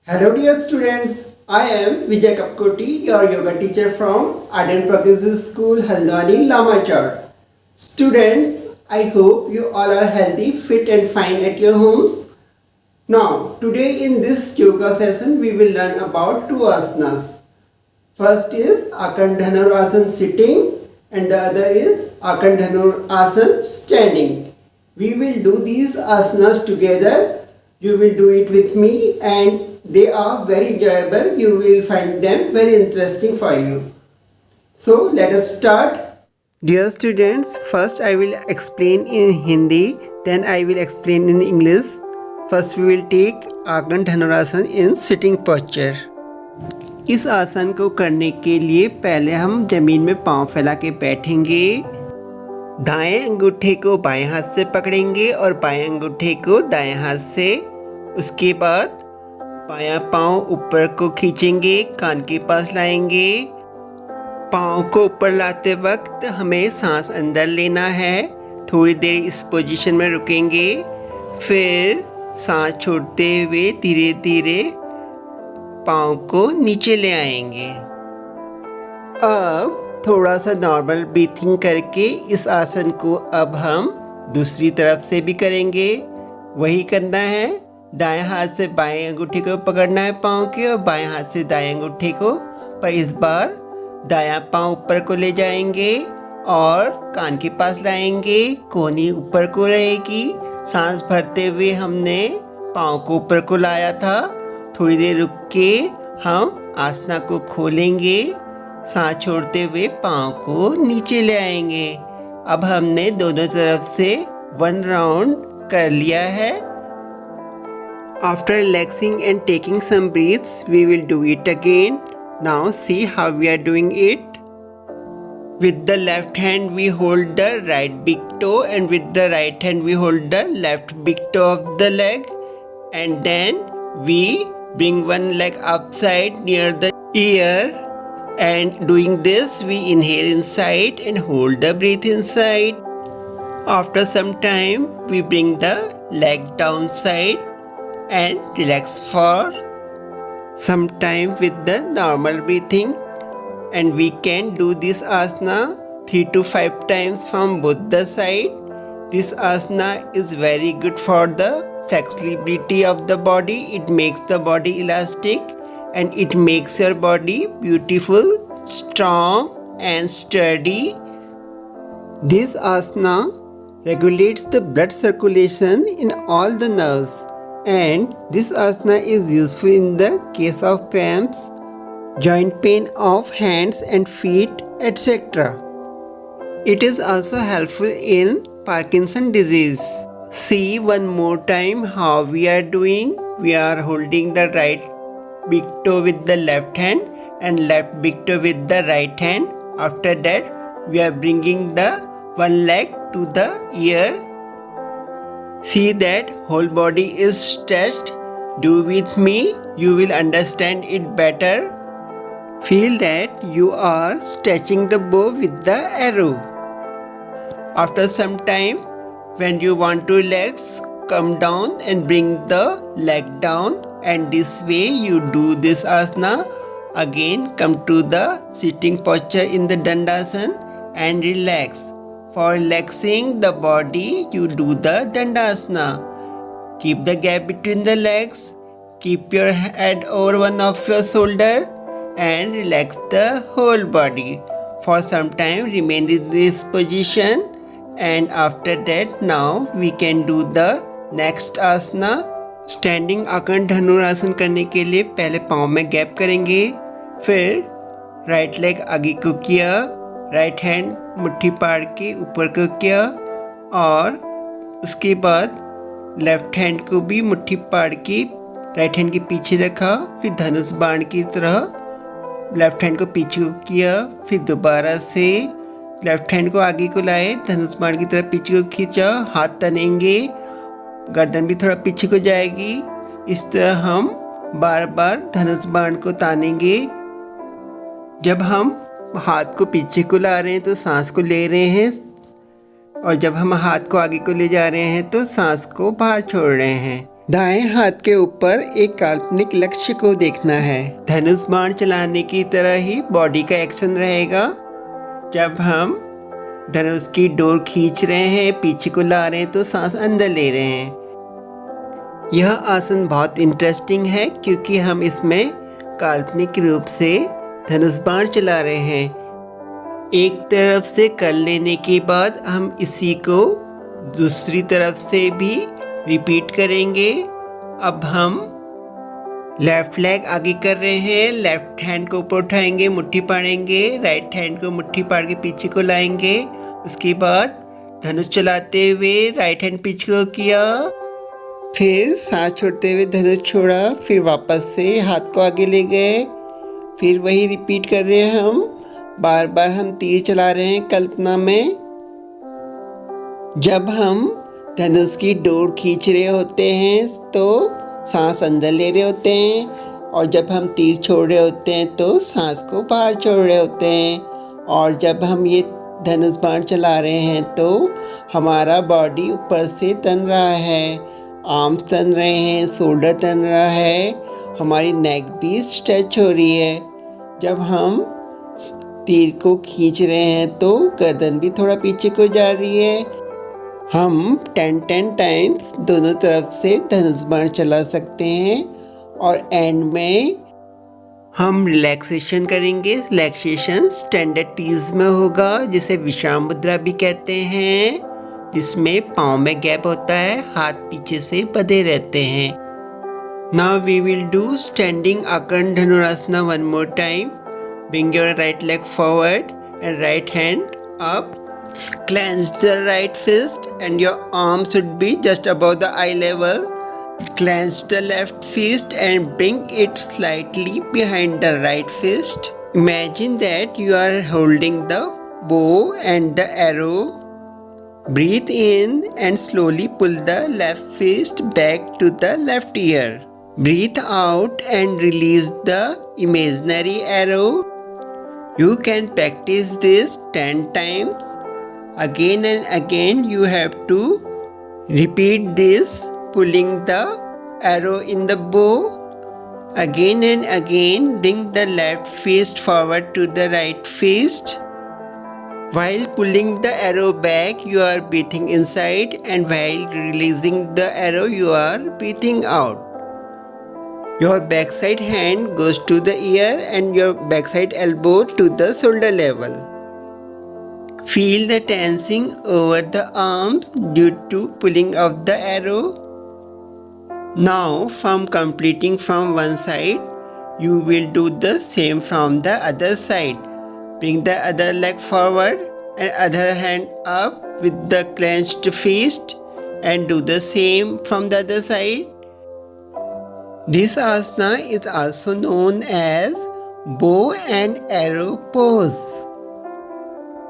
Hello dear students, I am Vijay Kapkoti, your yoga teacher from Ardent Progressive School, Haldwani, Lamachar. Students, I hope you all are healthy, fit and fine at your homes. Now, today in this yoga session, we will learn about two asanas. First is Akandhanur Asana sitting and the other is Akandhanur Asana standing. We will do these asanas together. You will do it with me and they are very enjoyable. You will find them very interesting for you. So let us start. Dear students, first I will explain in Hindi, then I will explain in English. First we will take Akandhanurasana in sitting posture. इस आसन को करने के लिए पहले हम जमीन में पांव फैला के बैठेंगे। दाएं अंगूठे को बाएं हाथ से पकड़ेंगे और बाएं अंगूठे को दाएं हाथ से। उसके बाद बायां पांव ऊपर को खींचेंगे, कान के पास लाएंगे। पांव को ऊपर लाते वक्त हमें सांस अंदर लेना है। थोड़ी देर इस पोजीशन में रुकेंगे, फिर सांस छोड़ते हुए धीरे धीरे पांव को नीचे ले आएंगे। अब थोड़ा सा नॉर्मल ब्रीथिंग करके इस आसन को अब हम दूसरी तरफ से भी करेंगे। वही करना है, दाएं हाथ से बाएं अंगूठे को पकड़ना है पाँव के और बाएं हाथ से दाएं अंगूठे को, पर इस बार दायां पाँव ऊपर को ले जाएंगे और कान के पास लाएंगे। कोहनी ऊपर को रहेगी। सांस भरते हुए हमने पाँव को ऊपर को लाया था। थोड़ी देर रुक के हम आसना को खोलेंगे। सांस छोड़ते हुए पाँव को नीचे ले आएंगे। अब हमने दोनों तरफ से 1 राउंड कर लिया है। After relaxing and taking some breaths, we will do it again. Now see how we are doing it. With the left hand we hold the right big toe and with the right hand we hold the left big toe of the leg, and then we bring one leg upside near the ear, and doing this we inhale inside and hold the breath inside. After some time we bring the leg downside and relax for some time with the normal breathing, and we can do this asana 3 to 5 times from both the side. This asana is very good for the flexibility of the body. It makes the body elastic and it makes your body beautiful, strong and sturdy. This asana regulates the blood circulation in all the nerves, and this asana is useful in the case of cramps, joint pain of hands and feet, etc. It is also helpful in Parkinson's disease. See one more time how we are doing. We are holding the right big toe with the left hand and left big toe with the right hand. After that, we are bringing the one leg to the ear. See that whole body is stretched. Do with me, you will understand it better. Feel that you are stretching the bow with the arrow. After some time, when you want to relax, come down and bring the leg down, and this way you do this asana. Again come to the sitting posture in the Dandasana and relax. For relaxing the body, you do the Dandasana. Keep the gap between the legs. Keep your head over one of your shoulder and relax the whole body. For some time remain in this position, and after that now we can do the next asana. Standing आकंठ करने के लिए पहले पाँव में gap करेंगे, फिर right leg आगे को किया, राइट हैंड मुट्ठी पाड़ के ऊपर को किया, और उसके बाद लेफ्ट हैंड को भी मुट्ठी पाड़ के राइट हैंड के पीछे रखा, फिर धनुष बाण की तरह लेफ्ट हैंड को पीछे को किया, फिर दोबारा से लेफ्ट हैंड को आगे को लाए, धनुष बाण की तरह पीछे को खींचा, हाथ तनेंगे, गर्दन भी थोड़ा पीछे को जाएगी। इस तरह हम बार बार धनुष बाण को तानेंगे। जब हम हाथ को पीछे को ला रहे हैं तो सांस को ले रहे हैं, और जब हम हाथ को आगे को ले जा रहे हैं तो सांस को बाहर छोड़ रहे हैं। दाएं हाथ के ऊपर एक काल्पनिक लक्ष्य को देखना है। धनुष बाण चलाने की तरह ही बॉडी का एक्शन रहेगा। जब हम धनुष की डोर खींच रहे हैं, पीछे को ला रहे हैं तो सांस अंदर ले रहे हैं। यह आसन बहुत इंटरेस्टिंग है क्योंकि हम इसमें काल्पनिक रूप से धनुष बाण चला रहे हैं। एक तरफ से कर लेने के बाद हम इसी को दूसरी तरफ से भी रिपीट करेंगे। अब हम लेफ्ट लेग आगे कर रहे हैं। लेफ्ट हैंड को ऊपर उठाएंगे, मुट्ठी पाड़ेंगे। राइट हैंड को मुट्ठी पाड़ के पीछे को लाएंगे। उसके बाद धनुष चलाते हुए राइट हैंड पीछे को किया, फिर सांस छोड़ते हुए धनुष छोड़ा, फिर वापस से हाथ को आगे ले गए। फिर वही रिपीट कर रहे हैं हम। बार बार हम तीर चला रहे हैं कल्पना में। जब हम धनुष की डोर खींच रहे होते हैं तो सांस अंदर ले रहे होते हैं, और जब हम तीर छोड़ रहे होते हैं तो सांस को बाहर छोड़ रहे होते हैं। और जब हम ये धनुष बाण चला रहे हैं तो हमारा बॉडी ऊपर से तन रहा है, आर्म्स तन रहे हैं, शोल्डर तन रहा है, हमारी नेक भी स्ट्रेच हो रही है। जब हम तीर को खींच रहे हैं तो गर्दन भी थोड़ा पीछे को जा रही है। हम 10 टाइम्स दोनों तरफ से धनुष बाण चला सकते हैं। और एंड में हम रिलैक्सेशन करेंगे। रिलैक्सेशन स्टैंडर्ड टीज में होगा, जिसे विश्राम मुद्रा भी कहते हैं, जिसमें पाँव में गैप होता है, हाथ पीछे से बंधे रहते हैं। Now we will do standing akarna dhanurasana one more time. Bring your right leg forward and right hand up. Clench the right fist and your arm should be just above the eye level. Clench the left fist and bring it slightly behind the right fist. Imagine that you are holding the bow and the arrow. Breathe in and slowly pull the left fist back to the left ear. Breathe out and release the imaginary arrow. You can practice this 10 times. Again and again you have to repeat this, pulling the arrow in the bow. Again and again bring the left fist forward to the right fist. While pulling the arrow back, you are breathing inside, and while releasing the arrow, you are breathing out. Your backside hand goes to the ear and your backside elbow to the shoulder level. Feel the tensing over the arms due to pulling of the arrow. Now, from completing from one side, you will do the same from the other side. Bring the other leg forward and other hand up with the clenched fist and do the same from the other side. This asana is also known as bow and arrow pose.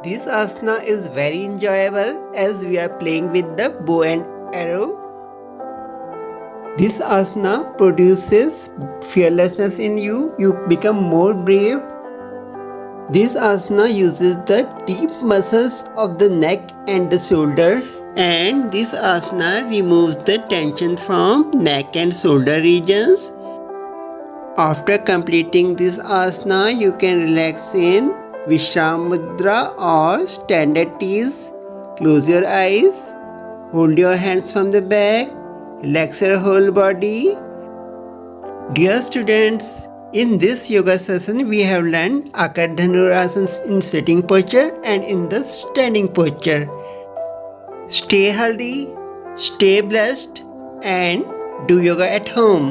This asana is very enjoyable as we are playing with the bow and arrow. This asana produces fearlessness in you. You become more brave. This asana uses the deep muscles of the neck and the shoulder. And this asana removes the tension from neck and shoulder regions. After completing this asana, you can relax in Vishram Mudra or standard tease. Close your eyes, hold your hands from the back, relax your whole body. Dear students, in this yoga session we have learned Akarna Dhanurasana in sitting posture and in the standing posture. Stay healthy, stay blessed, and do yoga at home.